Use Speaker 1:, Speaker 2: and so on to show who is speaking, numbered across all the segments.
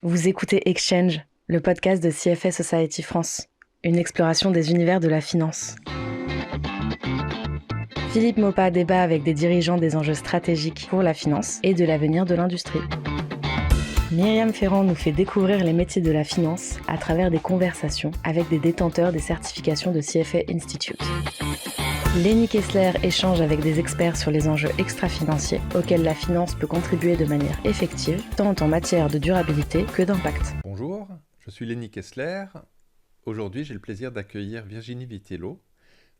Speaker 1: Vous écoutez Exchange, le podcast de CFA Society France, une exploration des univers de la finance. Philippe Maupas débat avec des dirigeants des enjeux stratégiques pour la finance et de l'avenir de l'industrie. Myriam Ferrand nous fait découvrir les métiers de la finance à travers des conversations avec des détenteurs des certifications de CFA Institute. Lenny Kessler échange avec des experts sur les enjeux extra-financiers auxquels la finance peut contribuer de manière effective, tant en matière de durabilité que d'impact.
Speaker 2: Bonjour, je suis Lenny Kessler. Aujourd'hui, j'ai le plaisir d'accueillir Virginie Vitiello.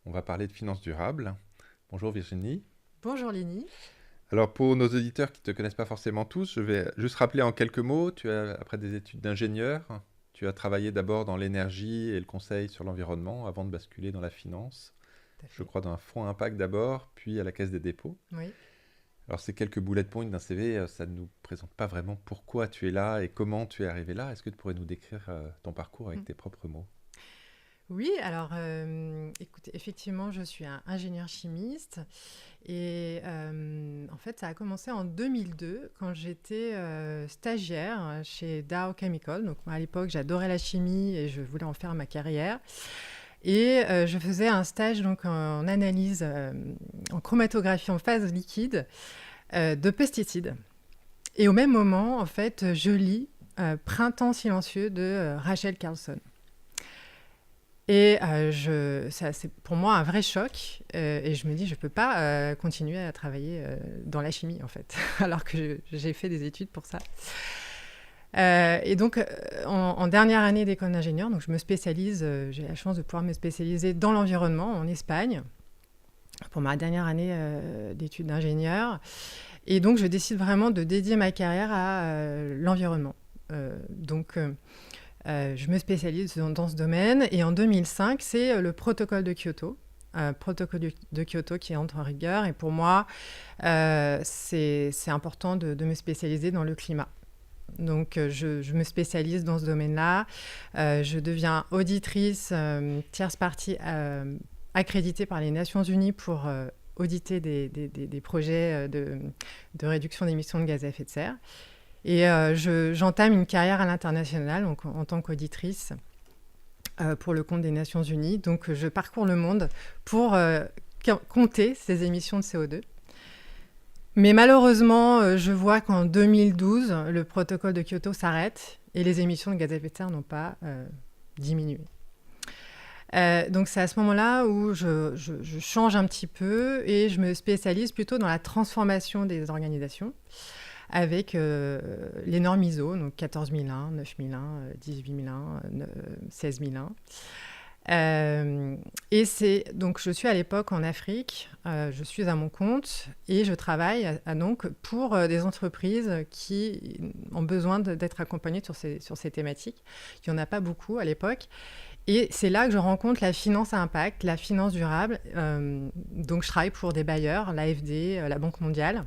Speaker 2: On va parler de finances durables. Bonjour Virginie.
Speaker 3: Bonjour Lenny.
Speaker 2: Alors pour nos auditeurs qui ne te connaissent pas forcément tous, je vais juste rappeler en quelques mots, après des études d'ingénieur, tu as travaillé d'abord dans l'énergie et le conseil sur l'environnement avant de basculer dans la finance. Je crois dans un fonds impact d'abord, puis à la Caisse des dépôts.
Speaker 3: Oui.
Speaker 2: Alors ces quelques bullet points d'un CV, ça ne nous présente pas vraiment pourquoi tu es là et comment tu es arrivé là. Est-ce que tu pourrais nous décrire ton parcours avec tes propres mots ?
Speaker 3: Oui, alors écoutez, effectivement, je suis un ingénieur chimiste et en fait, ça a commencé en 2002 quand j'étais stagiaire chez Dow Chemical. Donc moi, à l'époque, j'adorais la chimie et je voulais en faire ma carrière. Et je faisais un stage donc, en analyse, en chromatographie en phase liquide de pesticides. Et au même moment, en fait, je lis Printemps silencieux de Rachel Carlson. Et c'est pour moi un vrai choc. Et je me dis, je ne peux pas continuer à travailler dans la chimie, en fait, alors que j'ai fait des études pour ça. Et donc, en dernière année d'école d'ingénieur, donc je me spécialise, j'ai la chance de pouvoir me spécialiser dans l'environnement en Espagne pour ma dernière année d'études d'ingénieur. Et donc, je décide vraiment de dédier ma carrière à l'environnement. Je me spécialise dans ce domaine. Et en 2005, c'est le protocole de Kyoto. Protocole de Kyoto qui entre en rigueur. Et pour moi, c'est important de me spécialiser dans le climat. Donc, je me spécialise dans ce domaine-là. Je deviens auditrice tierce partie accréditée par les Nations Unies pour auditer des projets de réduction d'émissions de gaz à effet de serre. Et j'entame une carrière à l'international donc, en tant qu'auditrice pour le compte des Nations Unies. Donc, je parcours le monde pour compter ces émissions de CO2. Mais malheureusement, je vois qu'en 2012, le protocole de Kyoto s'arrête et les émissions de gaz à effet de serre n'ont pas diminué. Donc c'est à ce moment-là où je change un petit peu et je me spécialise plutôt dans la transformation des organisations avec les normes ISO, donc 14001, 9001, 18001, 16001. Et donc je suis à l'époque en Afrique, je suis à mon compte et je travaille donc pour des entreprises qui ont besoin d'être accompagnées sur ces thématiques. Il n'y en a pas beaucoup à l'époque. Et c'est là que je rencontre la finance à impact, la finance durable. Donc je travaille pour des bailleurs, l'AFD, la Banque mondiale.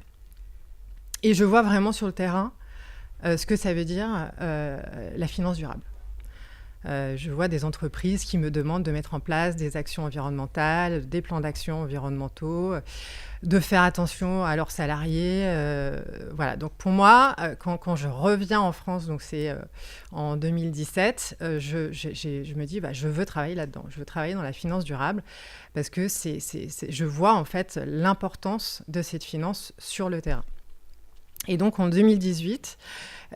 Speaker 3: Et je vois vraiment sur le terrain ce que ça veut dire la finance durable. Je vois des entreprises qui me demandent de mettre en place des actions environnementales, des plans d'action environnementaux, de faire attention à leurs salariés. Voilà. Donc pour moi, quand je reviens en France, donc c'est en 2017, je me dis je veux travailler là-dedans. Je veux travailler dans la finance durable parce que je vois en fait l'importance de cette finance sur le terrain. Et donc, en 2018,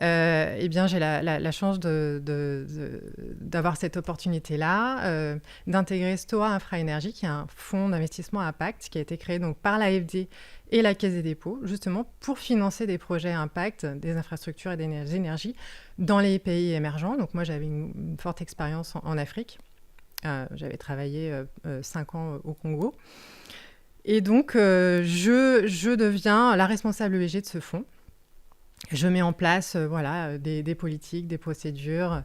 Speaker 3: eh bien, j'ai la chance d'avoir cette opportunité-là, d'intégrer Stoa Infra-Énergie, qui est un fonds d'investissement à impact qui a été créé donc, par l'AFD et la Caisse des dépôts, justement pour financer des projets à impact, des infrastructures et des énergies dans les pays émergents. Donc, moi, j'avais une forte expérience en Afrique. J'avais travaillé 5 ans au Congo. Et donc, je deviens la responsable ESG de ce fonds. Je mets en place des politiques, des procédures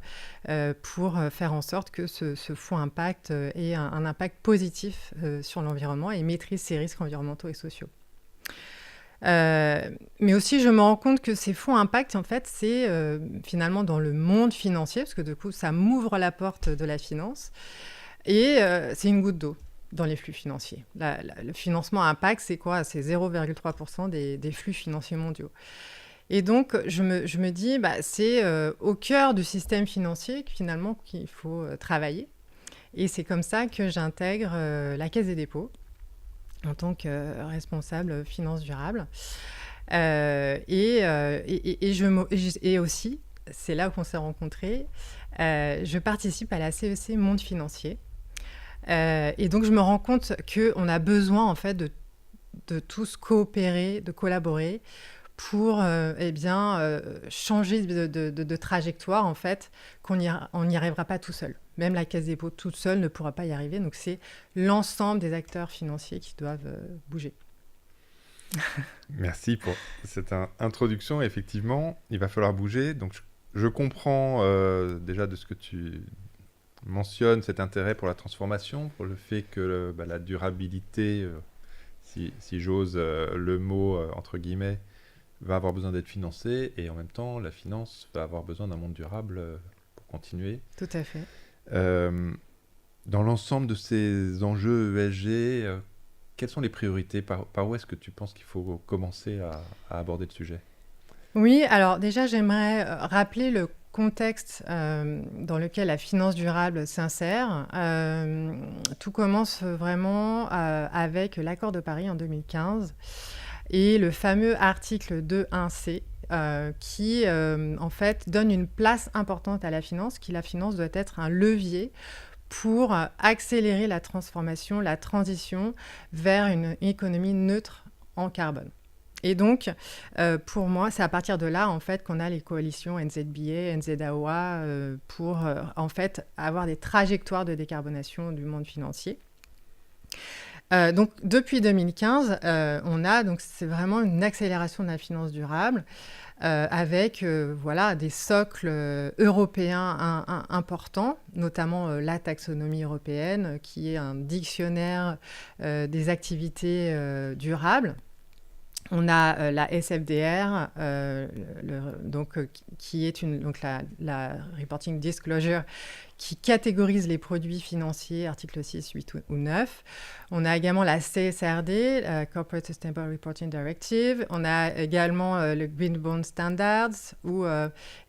Speaker 3: pour faire en sorte que ce fonds impact ait un impact positif sur l'environnement et maîtrise ses risques environnementaux et sociaux. Mais aussi, je me rends compte que ces fonds impact, en fait, c'est finalement dans le monde financier, parce que du coup, ça m'ouvre la porte de la finance, et c'est une goutte d'eau dans les flux financiers. Le financement à impact, c'est quoi ? C'est 0,3% des flux financiers mondiaux. Et donc, je me dis, c'est au cœur du système financier finalement qu'il faut travailler. Et c'est comme ça que j'intègre la Caisse des dépôts en tant que responsable finances durables. Et aussi, c'est là qu'on s'est rencontrés, je participe à la CEC Monde Financier. Et donc, je me rends compte qu'on a besoin, en fait, de tous coopérer, de collaborer pour changer de trajectoire, en fait, on n'y arrivera pas tout seul. Même la Caisse des dépôts toute seule ne pourra pas y arriver. Donc, c'est l'ensemble des acteurs financiers qui doivent bouger.
Speaker 2: Merci pour cette introduction. Effectivement, il va falloir bouger. Donc, je comprends déjà de ce que tu mentionnes, cet intérêt pour la transformation, pour le fait que la durabilité, si j'ose le mot entre guillemets, va avoir besoin d'être financée, et en même temps, la finance va avoir besoin d'un monde durable pour continuer.
Speaker 3: Tout à fait.
Speaker 2: Dans l'ensemble de ces enjeux ESG, quelles sont les priorités ? Par où est-ce que tu penses qu'il faut commencer à aborder le sujet ?
Speaker 3: Oui, alors déjà, j'aimerais rappeler le contexte dans lequel la finance durable s'insère. Tout commence vraiment avec l'accord de Paris en 2015 et le fameux article 2.1c qui, en fait, donne une place importante à la finance, la finance doit être un levier pour accélérer la transformation, la transition vers une économie neutre en carbone. Et donc, pour moi, c'est à partir de là, en fait, qu'on a les coalitions NZBA, NZAOA, pour, en fait, avoir des trajectoires de décarbonation du monde financier. Donc, depuis 2015, c'est vraiment une accélération de la finance durable avec des socles européens importants, notamment la taxonomie européenne, qui est un dictionnaire des activités durables. On a la SFDR, qui est la Reporting Disclosure, qui catégorise les produits financiers, articles 6, 8 ou 9. On a également la CSRD, la Corporate Sustainable Reporting Directive. On a également le Green Bond Standards ou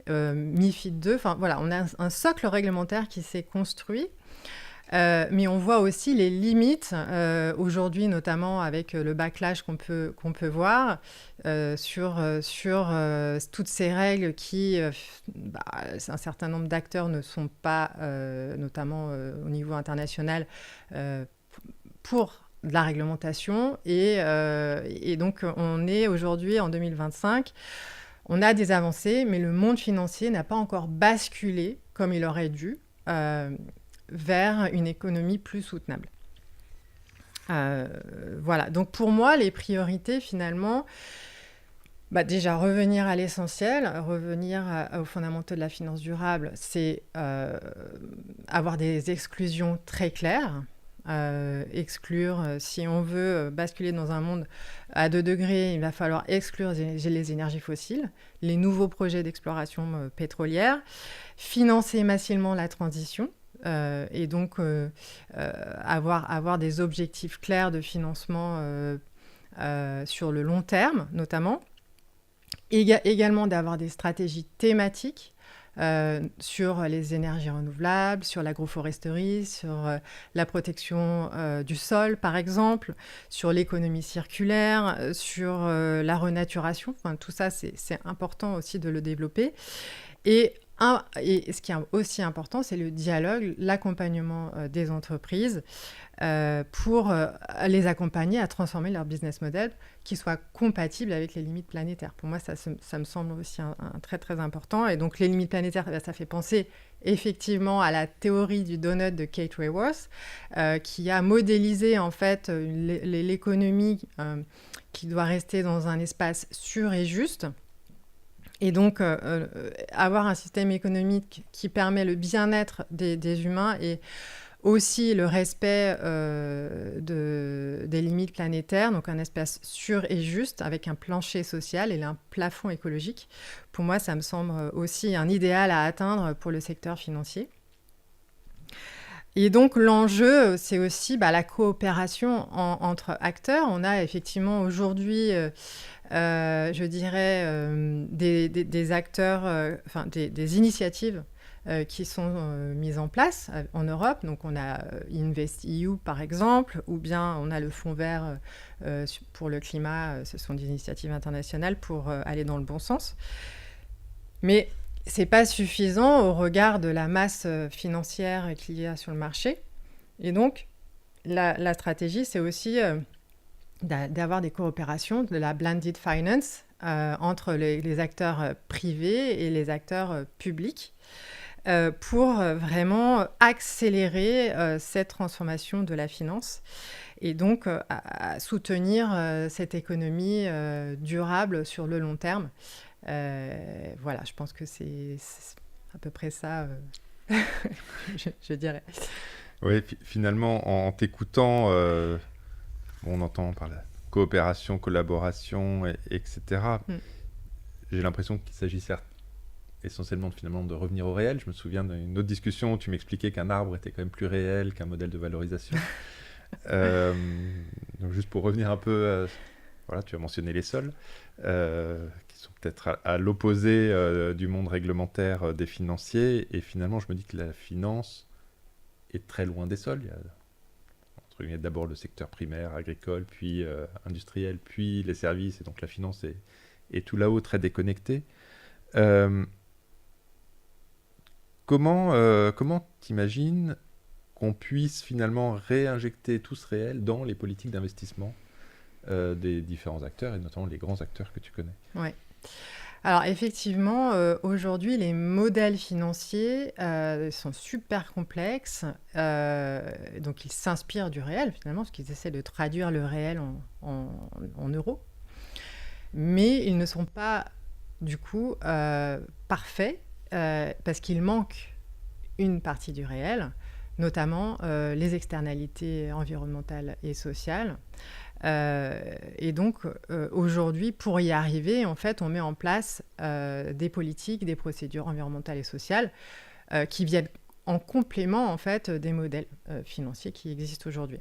Speaker 3: MiFID II. Enfin, voilà, on a un socle réglementaire qui s'est construit. Mais on voit aussi les limites aujourd'hui, notamment avec le backlash qu'on peut voir sur toutes ces règles qui, un certain nombre d'acteurs ne sont pas, notamment au niveau international, pour de la réglementation. Et donc, on est aujourd'hui en 2025. On a des avancées, mais le monde financier n'a pas encore basculé comme il aurait dû vers une économie plus soutenable. Voilà, donc pour moi, les priorités, finalement, déjà, revenir à l'essentiel, revenir aux fondamentaux de la finance durable, c'est avoir des exclusions très claires, exclure, si on veut basculer dans un monde à 2 degrés, il va falloir exclure les énergies fossiles, les nouveaux projets d'exploration pétrolière, financer massivement la transition, et donc avoir des objectifs clairs de financement sur le long terme, notamment. Également d'avoir des stratégies thématiques sur les énergies renouvelables, sur l'agroforesterie, sur la protection du sol, par exemple, sur l'économie circulaire, sur la renaturation. Enfin, tout ça, c'est important aussi de le développer. Et ce qui est aussi important, c'est le dialogue, l'accompagnement des entreprises pour les accompagner à transformer leur business model qui soit compatible avec les limites planétaires. Pour moi, ça me semble aussi un très, très important. Et donc, les limites planétaires, ça fait penser effectivement à la théorie du donut de Kate Raworth, qui a modélisé en fait l'économie qui doit rester dans un espace sûr et juste. Et donc, avoir un système économique qui permet le bien-être des humains et aussi le respect des limites planétaires, donc un espace sûr et juste avec un plancher social et un plafond écologique. Pour moi, ça me semble aussi un idéal à atteindre pour le secteur financier. Et donc, l'enjeu, c'est aussi la coopération entre acteurs. On a effectivement aujourd'hui, je dirais, des acteurs, des initiatives qui sont mises en place en Europe. Donc, on a InvestEU, par exemple, ou bien on a le Fonds vert pour le climat. Ce sont des initiatives internationales pour aller dans le bon sens. Mais c'est pas suffisant au regard de la masse financière qu'il y a sur le marché. Et donc, la stratégie, c'est aussi d'avoir des coopérations, de la blended finance entre les acteurs privés et les acteurs publics pour vraiment accélérer cette transformation de la finance et donc à soutenir cette économie durable sur le long terme. Voilà, je pense que c'est à peu près ça, je dirais.
Speaker 2: Oui, finalement, en t'écoutant, on entend par la coopération, collaboration, etc. J'ai l'impression qu'il s'agit certes essentiellement finalement de revenir au réel. Je me souviens d'une autre discussion où tu m'expliquais qu'un arbre était quand même plus réel qu'un modèle de valorisation. Donc juste pour revenir un peu, voilà, tu as mentionné les sols, qui sont peut-être à l'opposé du monde réglementaire des financiers. Et finalement, je me dis que la finance est très loin des sols. Il y a entre guillemets d'abord le secteur primaire, agricole, puis industriel, puis les services. Et donc la finance est tout là-haut, très déconnectée. Comment t'imagines qu'on puisse finalement réinjecter tout ce réel dans les politiques d'investissement des différents acteurs, et notamment les grands acteurs que tu connais?
Speaker 3: Ouais. Alors effectivement, aujourd'hui, les modèles financiers sont super complexes. Donc ils s'inspirent du réel finalement, parce qu'ils essaient de traduire le réel en euros. Mais ils ne sont pas du coup parfaits, parce qu'il manque une partie du réel, notamment les externalités environnementales et sociales. Et donc, aujourd'hui, pour y arriver, en fait, on met en place des politiques, des procédures environnementales et sociales qui viennent en complément, en fait, des modèles financiers qui existent aujourd'hui.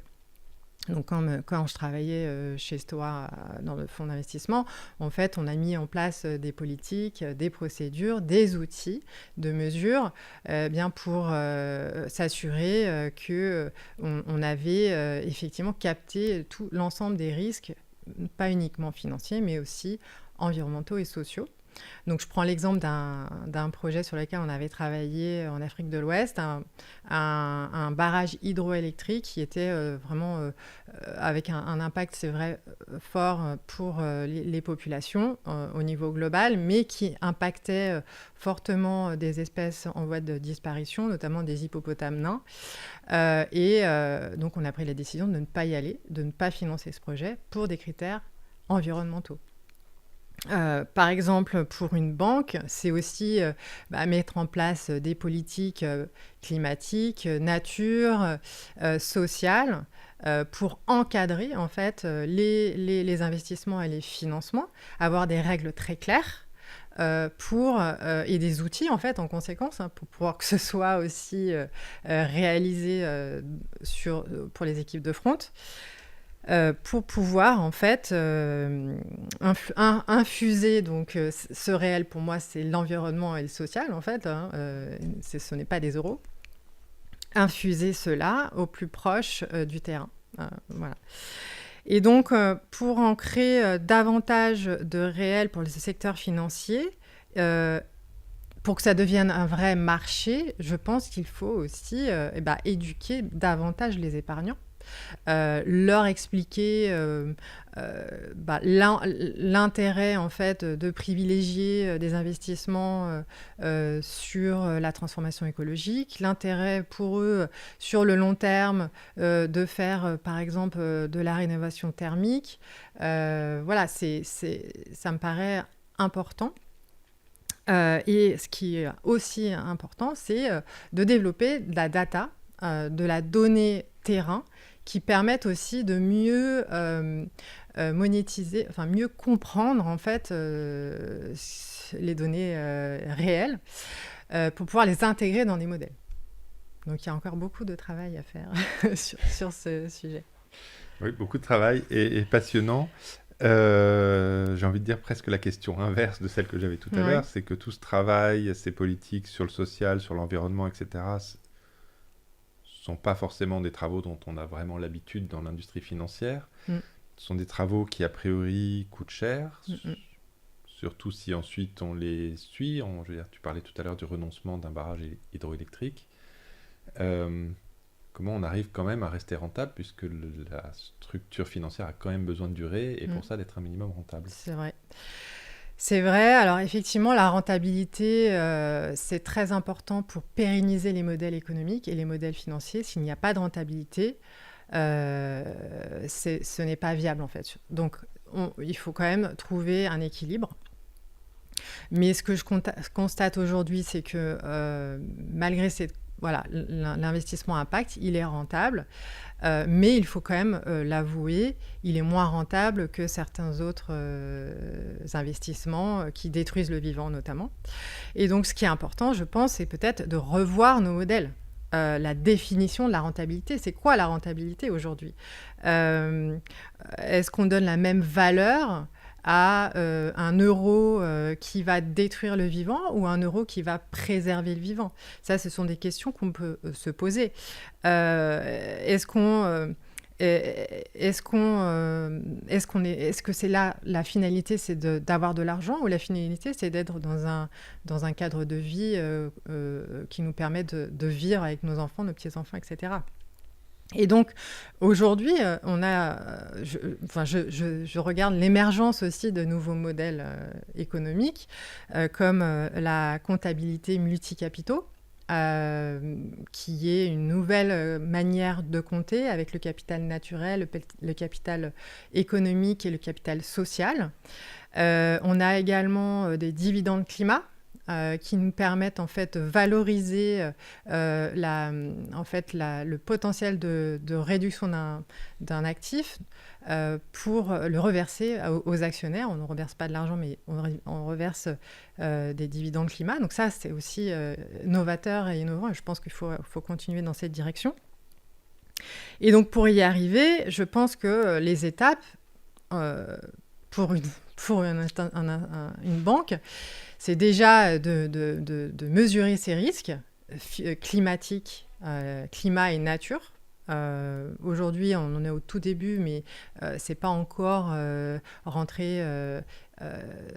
Speaker 3: Donc, quand je travaillais chez Stoa dans le fonds d'investissement, en fait, on a mis en place des politiques, des procédures, des outils de mesure bien pour s'assurer qu'on avait effectivement capté tout l'ensemble des risques, pas uniquement financiers, mais aussi environnementaux et sociaux. Donc, je prends l'exemple d'un projet sur lequel on avait travaillé en Afrique de l'Ouest, un barrage hydroélectrique qui était vraiment avec un impact, c'est vrai, fort pour les populations au niveau global, mais qui impactait fortement des espèces en voie de disparition, notamment des hippopotames nains. Donc, on a pris la décision de ne pas y aller, de ne pas financer ce projet pour des critères environnementaux. Par exemple, pour une banque, c'est aussi mettre en place des politiques climatiques, nature, sociales, pour encadrer en fait les investissements et les financements, avoir des règles très claires et des outils en fait en conséquence pour pouvoir que ce soit aussi réalisé pour les équipes de front. Pour pouvoir en fait infuser donc ce réel, pour moi c'est l'environnement et le social en fait, ce n'est pas des euros, infuser cela au plus proche du terrain, voilà. Et donc pour ancrer davantage de réel pour le secteur financier, pour que ça devienne un vrai marché, je pense qu'il faut aussi éduquer davantage les épargnants. Leur expliquer l'intérêt en fait de privilégier des investissements sur la transformation écologique, l'intérêt pour eux sur le long terme de faire par exemple de la rénovation thermique. Voilà, ça me paraît important. Et ce qui est aussi important, c'est de développer de la data, de la donnée terrain, qui permettent aussi de mieux monétiser, enfin mieux comprendre en fait les données réelles pour pouvoir les intégrer dans des modèles. Donc, il y a encore beaucoup de travail à faire sur ce sujet.
Speaker 2: Oui, beaucoup de travail et passionnant. J'ai envie de dire presque la question inverse de celle que j'avais tout à l'heure, c'est que tout ce travail, ces politiques sur le social, sur l'environnement, etc., sont pas forcément des travaux dont on a vraiment l'habitude dans l'industrie financière. Ce sont des travaux qui, a priori, coûtent cher, surtout si ensuite on les suit. Je veux dire, tu parlais tout à l'heure du renoncement d'un barrage hydroélectrique. Comment on arrive quand même à rester rentable, puisque la structure financière a quand même besoin de durer, et pour ça d'être un minimum rentable.
Speaker 3: C'est vrai. C'est vrai. Alors effectivement, la rentabilité, c'est très important pour pérenniser les modèles économiques et les modèles financiers. S'il n'y a pas de rentabilité, ce n'est pas viable en fait. Donc il faut quand même trouver un équilibre. Mais ce que je constate aujourd'hui, c'est que malgré l'investissement impact, il est rentable, mais il faut quand même l'avouer, il est moins rentable que certains autres investissements qui détruisent le vivant notamment. Et donc ce qui est important, je pense, c'est peut-être de revoir nos modèles. La définition de la rentabilité, c'est quoi la rentabilité aujourd'hui ? Est-ce qu'on donne la même valeur à un euro qui va détruire le vivant ou un euro qui va préserver le vivant ? Ça, ce sont des questions qu'on peut se poser. Est-ce que c'est là la finalité, c'est d'avoir de l'argent, ou la finalité, c'est d'être dans un cadre de vie qui nous permet de vivre avec nos enfants, nos petits-enfants, etc. Et donc, aujourd'hui, je regarde l'émergence aussi de nouveaux modèles économiques, comme la comptabilité multicapitaux, qui est une nouvelle manière de compter avec le capital naturel, le capital économique et le capital social. On a également des dividendes climat, qui nous permettent en fait de valoriser le potentiel de réduction d'un actif pour le reverser aux actionnaires. On ne reverse pas de l'argent, mais on reverse des dividendes climat. Donc ça, c'est aussi novateur et innovant, et je pense qu'il faut continuer dans cette direction. Et donc pour y arriver, je pense que les étapes pour une banque, c'est déjà de mesurer ses risques climatiques, climat et nature. Aujourd'hui, on en est au tout début, mais c'est pas encore rentré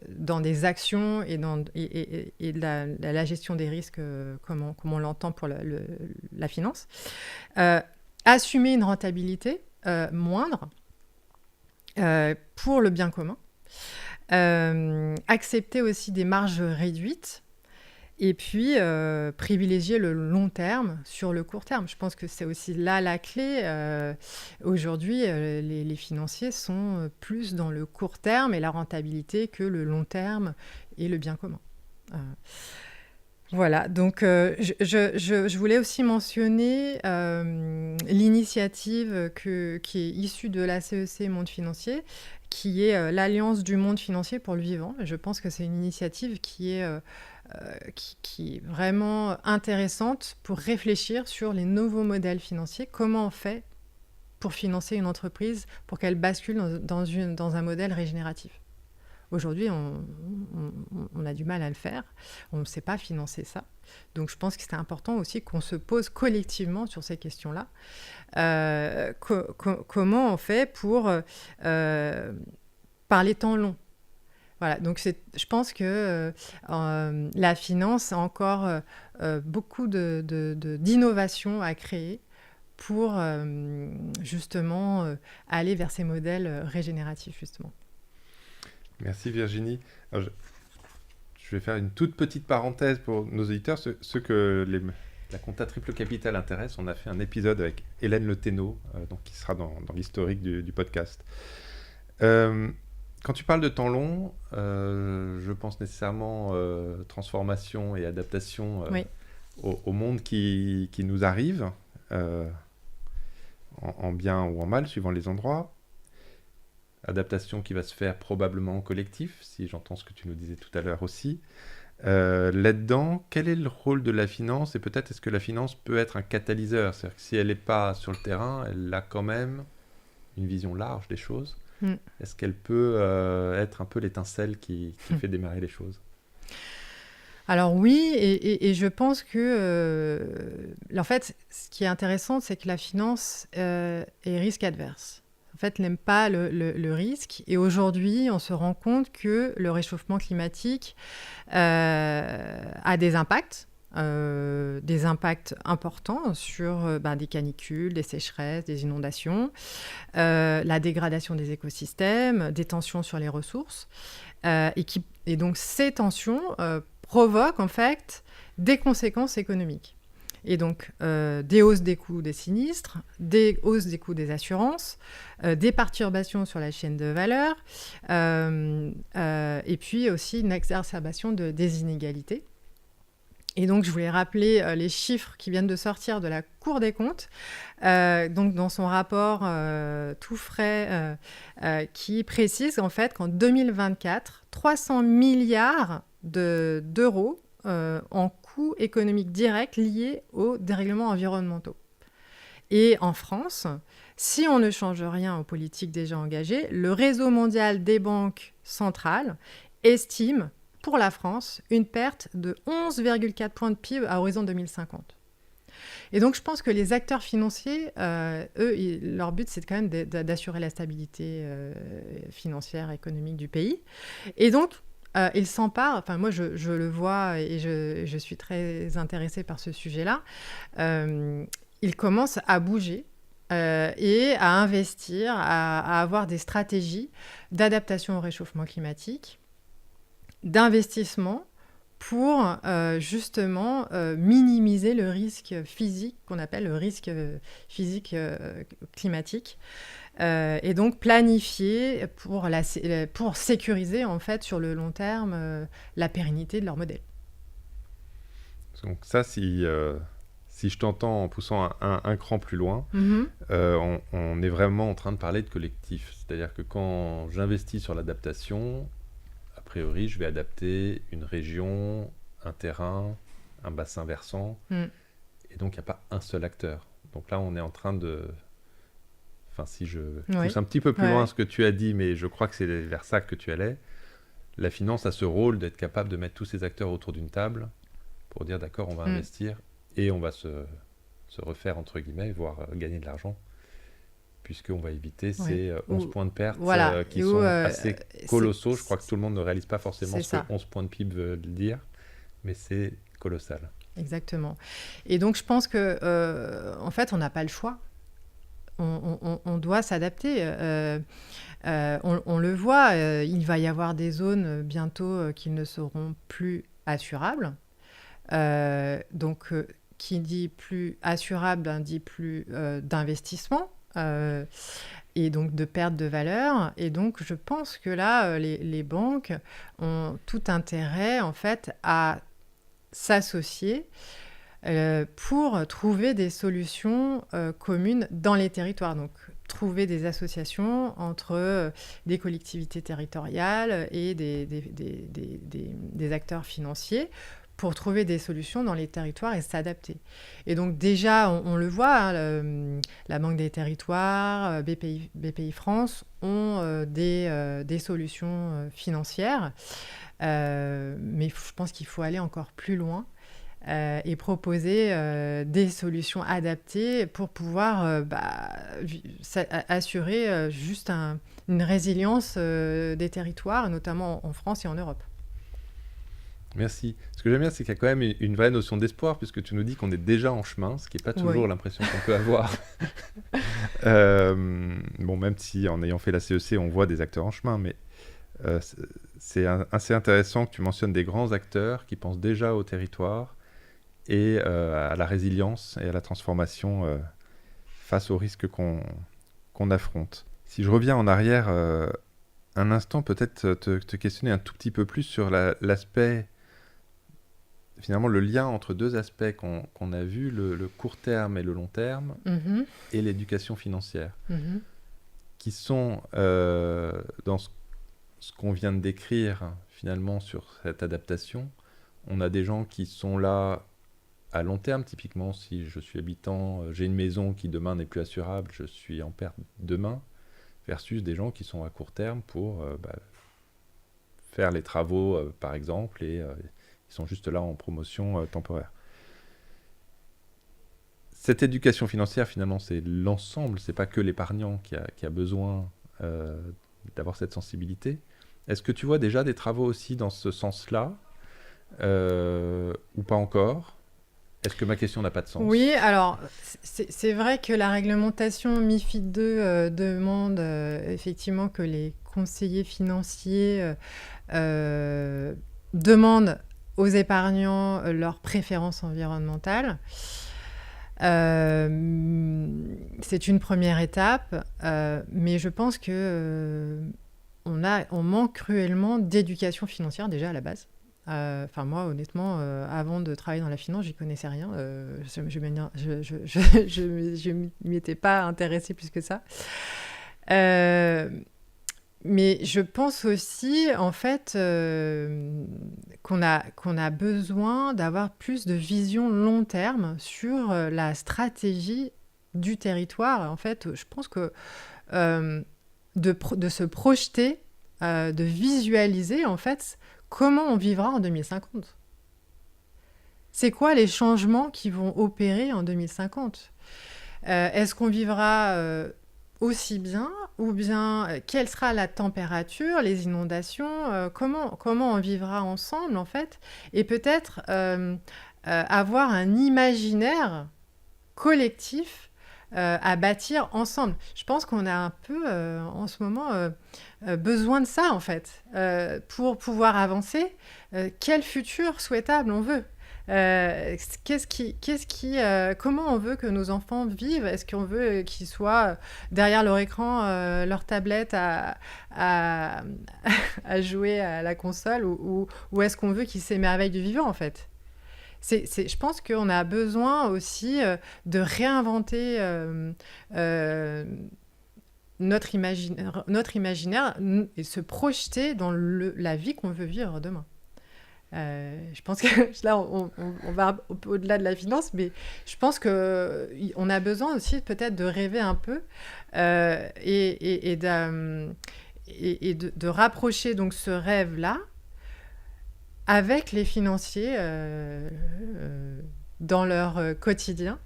Speaker 3: dans des actions et de la gestion des risques comme on l'entend pour la finance. Assumer une rentabilité moindre pour le bien commun. Accepter aussi des marges réduites, et puis privilégier le long terme sur le court terme. Je pense que c'est aussi là la clé. Aujourd'hui, les financiers sont plus dans le court terme et la rentabilité que le long terme et le bien commun. Voilà, donc je voulais aussi mentionner l'initiative qui est issue de la CEC Monde Financier, qui est l'Alliance du monde financier pour le vivant. Je pense que c'est une initiative qui est vraiment intéressante pour réfléchir sur les nouveaux modèles financiers. Comment on fait pour financer une entreprise pour qu'elle bascule dans un modèle régénératif ? Aujourd'hui, on a du mal à le faire. On ne sait pas financer ça. Donc, je pense que c'est important aussi qu'on se pose collectivement sur ces questions-là. Comment on fait pour parler temps long ? Voilà, donc je pense que la finance a encore beaucoup d'innovations à créer pour justement aller vers ces modèles régénératifs, justement.
Speaker 2: Merci Virginie. Alors, je vais faire une toute petite parenthèse pour nos auditeurs, ceux que la compta triple capital intéresse. On a fait un épisode avec Hélène Le Thénault, donc qui sera dans l'historique du podcast. Quand tu parles de temps long, je pense nécessairement transformation et adaptation
Speaker 3: oui.
Speaker 2: au monde qui nous arrive, en bien ou en mal, suivant les endroits. Adaptation qui va se faire probablement en collectif, si j'entends ce que tu nous disais tout à l'heure aussi. Là-dedans, quel est le rôle de la finance et peut-être est-ce que la finance peut être un catalyseur? C'est-à-dire que si elle n'est pas sur le terrain, elle a quand même une vision large des choses.
Speaker 3: Mm.
Speaker 2: Est-ce qu'elle peut être un peu l'étincelle qui fait démarrer les choses?
Speaker 3: Alors oui, et je pense que, en fait, ce qui est intéressant, c'est que la finance est risque adverse. En fait, n'aime pas le risque. Et aujourd'hui, on se rend compte que le réchauffement climatique a des impacts importants sur des canicules, des sécheresses, des inondations, la dégradation des écosystèmes, des tensions sur les ressources. Et donc, ces tensions provoquent en fait des conséquences économiques. Et donc, des hausses des coûts des sinistres, des hausses des coûts des assurances, des perturbations sur la chaîne de valeur, et puis aussi une exacerbation des inégalités. Et donc, je voulais rappeler les chiffres qui viennent de sortir de la Cour des comptes, donc dans son rapport tout frais, qui précise en fait qu'en 2024, 300 milliards d'euros en coûts économiques directs liés aux dérèglements environnementaux. Et en France, si on ne change rien aux politiques déjà engagées, le réseau mondial des banques centrales estime pour la France une perte de 11,4 points de PIB à horizon 2050. Et donc, je pense que les acteurs financiers, eux, leur but, c'est quand même d'assurer la stabilité financière, économique du pays. Et donc, ils s'emparent, enfin moi je le vois et je suis très intéressée par ce sujet-là, ils commencent à bouger et à investir, à avoir des stratégies d'adaptation au réchauffement climatique, d'investissement pour justement minimiser le risque physique qu'on appelle le risque physique climatique. Et donc planifier pour sécuriser en fait sur le long terme la pérennité de leur modèle.
Speaker 2: Donc ça, si je t'entends en poussant un cran plus loin, on est vraiment en train de parler de collectif. C'est-à-dire que quand j'investis sur l'adaptation, a priori, je vais adapter une région, un terrain, un bassin versant, et donc il n'y a pas un seul acteur. Donc là, on est en train de... Enfin, si je pousse un petit peu plus loin ce que tu as dit, mais je crois que c'est vers ça que tu allais, la finance a ce rôle d'être capable de mettre tous ces acteurs autour d'une table pour dire d'accord, on va investir et on va se refaire, entre guillemets, voire gagner de l'argent, puisqu'on va éviter ces 11 points de perte qui sont assez colossaux. Je crois que tout le monde ne réalise pas forcément ce que 11 points de PIB veut dire, mais c'est colossal.
Speaker 3: Exactement. Et donc, je pense que, en fait, on n'a pas le choix. On doit s'adapter. On le voit, il va y avoir des zones bientôt qui ne seront plus assurables. Donc, qui dit plus assurable, dit plus d'investissement et donc de perte de valeur. Et donc, je pense que là, les banques ont tout intérêt, en fait, à s'associer pour trouver des solutions communes dans les territoires. Donc, trouver des associations entre des collectivités territoriales et des acteurs financiers pour trouver des solutions dans les territoires et s'adapter. Et donc déjà, on le voit, la Banque des territoires, BPI France ont des solutions financières, mais je pense qu'il faut aller encore plus loin et proposer des solutions adaptées pour pouvoir assurer juste une résilience des territoires, notamment en France et en Europe.
Speaker 2: Merci. Ce que j'aime bien, c'est qu'il y a quand même une vraie notion d'espoir, puisque tu nous dis qu'on est déjà en chemin, ce qui n'est pas toujours l'impression qu'on peut avoir. Bon, même si en ayant fait la CEC, on voit des acteurs en chemin, mais c'est assez intéressant que tu mentionnes des grands acteurs qui pensent déjà au territoire et à la résilience et à la transformation face aux risques qu'on affronte. Si je reviens en arrière un instant, peut-être te questionner un tout petit peu plus sur l'aspect, finalement le lien entre deux aspects qu'on a vus, le court terme et le long terme, et l'éducation financière, qui sont dans ce qu'on vient de décrire finalement sur cette adaptation, On a des gens qui sont là à long terme, typiquement, si je suis habitant, j'ai une maison qui demain n'est plus assurable, je suis en perte demain, versus des gens qui sont à court terme pour faire les travaux, par exemple, et ils sont juste là en promotion temporaire. Cette éducation financière, finalement, c'est l'ensemble, c'est pas que l'épargnant qui a besoin d'avoir cette sensibilité. Est-ce que tu vois déjà des travaux aussi dans ce sens-là, ou pas encore? Est-ce que ma question n'a pas de sens?
Speaker 3: Oui, alors c'est vrai que la réglementation MiFID II demande effectivement que les conseillers financiers demandent aux épargnants leurs préférences environnementales. C'est une première étape, mais je pense que on manque cruellement d'éducation financière déjà à la base. Enfin, moi, honnêtement, avant de travailler dans la finance, j'y connaissais rien. Je m'y étais pas intéressée plus que ça. Mais je pense aussi, en fait, qu'on a besoin d'avoir plus de vision long terme sur la stratégie du territoire. En fait, je pense que de se projeter, de visualiser, en fait, comment on vivra en 2050. C'est quoi les changements qui vont opérer en 2050 ? Est-ce qu'on vivra aussi bien, ou bien quelle sera la température, les inondations, comment on vivra ensemble en fait, et peut-être avoir un imaginaire collectif à bâtir ensemble. Je pense qu'on a un peu en ce moment besoin de ça en fait, pour pouvoir avancer. Quel futur souhaitable on veut ? Comment on veut que nos enfants vivent ? Est-ce qu'on veut qu'ils soient derrière leur écran, leur tablette à jouer à la console, ou est-ce qu'on veut qu'ils s'émerveillent du vivant en fait ? Je pense qu'on a besoin aussi de réinventer notre imaginaire et se projeter dans la vie qu'on veut vivre demain. Je pense que là, on va au-delà de la finance, mais je pense qu'on a besoin aussi peut-être de rêver un peu et de rapprocher donc ce rêve-là avec les financiers dans leur quotidien,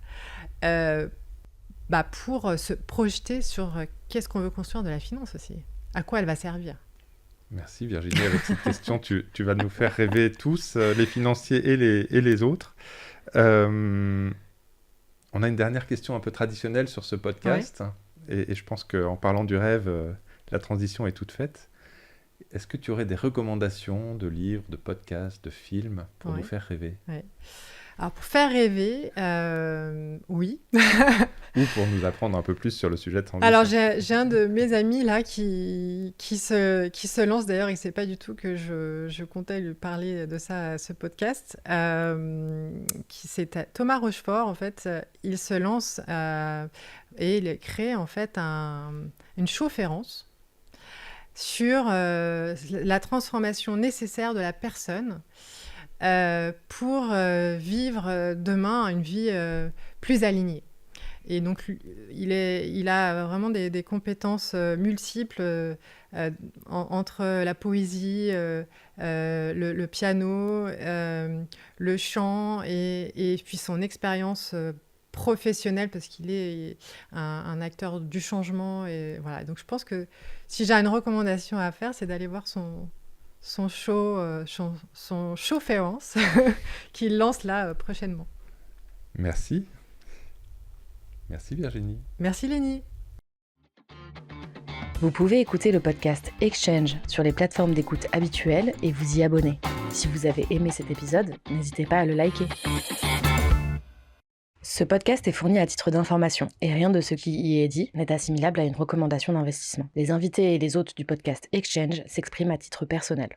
Speaker 3: pour se projeter sur qu'est-ce qu'on veut construire de la finance aussi, à quoi elle va servir.
Speaker 2: Merci Virginie, avec cette question, tu vas nous faire rêver tous, les financiers et les autres. On a une dernière question un peu traditionnelle sur ce podcast, et je pense qu'en parlant du rêve, la transition est toute faite. Est-ce que tu aurais des recommandations de livres, de podcasts, de films pour nous faire rêver ?
Speaker 3: Alors, pour faire rêver, oui.
Speaker 2: Ou pour nous apprendre un peu plus sur le sujet de transition.
Speaker 3: Alors, j'ai un de mes amis là qui se lance. D'ailleurs, il ne sait pas du tout que je comptais lui parler de ça à ce podcast. C'est Thomas Rochefort, en fait. Il se lance et il crée, en fait, une conférence sur la transformation nécessaire de la personne pour vivre demain une vie plus alignée. Et donc, il a vraiment des compétences multiples entre la poésie, le piano, le chant et puis son expérience professionnelle, parce qu'il est un acteur du changement. Et voilà. Donc, je pense que si j'ai une recommandation à faire, c'est d'aller voir son showférence qu'il lance là prochainement.
Speaker 2: Merci. Merci Virginie.
Speaker 3: Merci Lénie.
Speaker 1: Vous pouvez écouter le podcast Exchange sur les plateformes d'écoute habituelles et vous y abonner. Si vous avez aimé cet épisode, n'hésitez pas à le liker. Ce podcast est fourni à titre d'information et rien de ce qui y est dit n'est assimilable à une recommandation d'investissement. Les invités et les hôtes du podcast Exchange s'expriment à titre personnel.